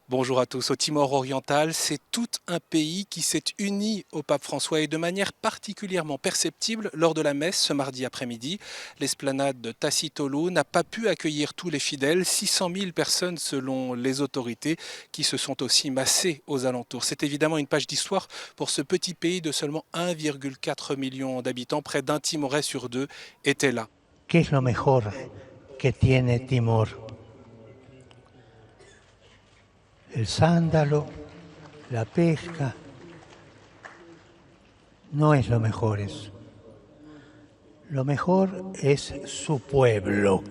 Bonjour à tous. Au Timor oriental, c'est tout un pays qui s'est uni au pape François et de manière particulièrement perceptible lors de la messe ce mardi après-midi. L'esplanade de Tacitolo n'a pas pu accueillir tous les fidèles, 600 000 personnes selon les autorités qui se sont aussi massées aux alentours. C'est évidemment une page d'histoire pour ce petit pays de seulement 1,4 million d'habitants. Près d'un Timorais sur deux était là. ¿Qué es lo mejor que tiene Timor? El sándalo, la pesca, no es lo mejor eso. Lo mejor es su pueblo.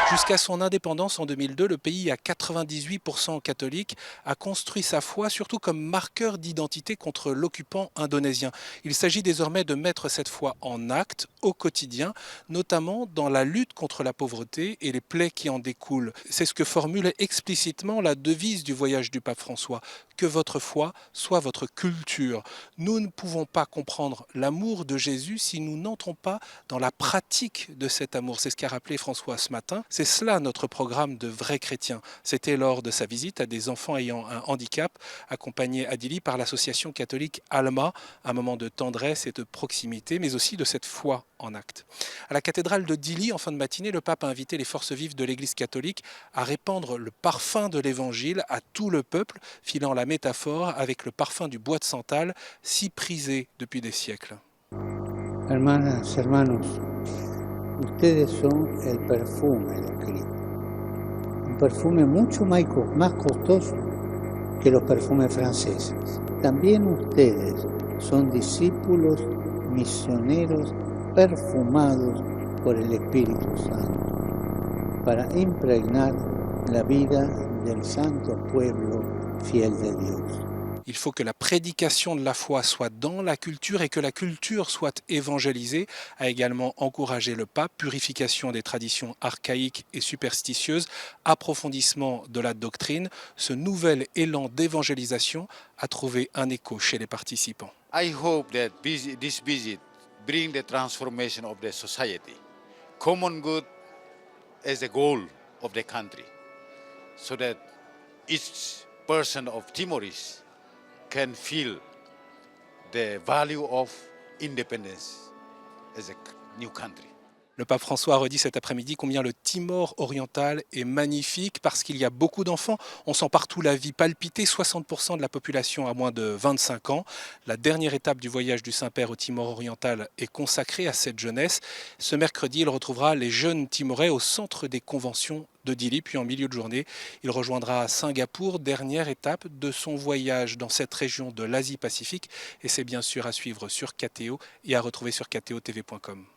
Jusqu'à son indépendance en 2002, le pays à 98% catholique a construit sa foi surtout comme marqueur d'identité contre l'occupant indonésien. Il s'agit désormais de mettre cette foi en acte au quotidien, notamment dans la lutte contre la pauvreté et les plaies qui en découlent. C'est ce que formule explicitement la devise du voyage du pape François. Que votre foi soit votre culture. Nous ne pouvons pas comprendre l'amour de Jésus si nous n'entrons pas dans la pratique de cet amour. C'est ce qu'a rappelé François ce matin. C'est cela notre programme de vrais chrétiens. C'était lors de sa visite à des enfants ayant un handicap, accompagnés à Dili par l'association catholique Alma, un moment de tendresse et de proximité, mais aussi de cette foi en acte. À la cathédrale de Dili, en fin de matinée, le pape a invité les forces vives de l'Église catholique à répandre le parfum de l'Évangile à tout le peuple, filant la métaphore avec le parfum du bois de santal, si prisé depuis des siècles. Hermanas, hermanos, ustedes son el perfume de Cristo. Un perfume mucho más costoso que los perfumes franceses. También ustedes son discípulos misioneros perfumados por el Espíritu Santo para impregnar la vida del santo pueblo fiel de Dios. Il faut que la prédication de la foi soit dans la culture et que la culture soit évangélisée, a également encouragé le pape. Purification des traditions archaïques et superstitieuses, approfondissement de la doctrine. Ce nouvel élan d'évangélisation a trouvé un écho chez les participants. I hope that this visit bring the transformation of the society, common good as the goal of the country, so that each person of Timorese can feel the value of independence as a new country. Le pape François a redit cet après-midi combien le Timor oriental est magnifique parce qu'il y a beaucoup d'enfants. On sent partout la vie palpiter, 60% de la population a moins de 25 ans. La dernière étape du voyage du Saint-Père au Timor oriental est consacrée à cette jeunesse. Ce mercredi, il retrouvera les jeunes Timorais au centre des conventions de Dili, puis en milieu de journée, il rejoindra Singapour, dernière étape de son voyage dans cette région de l'Asie-Pacifique. Et c'est bien sûr à suivre sur KTO et à retrouver sur ktotv.com.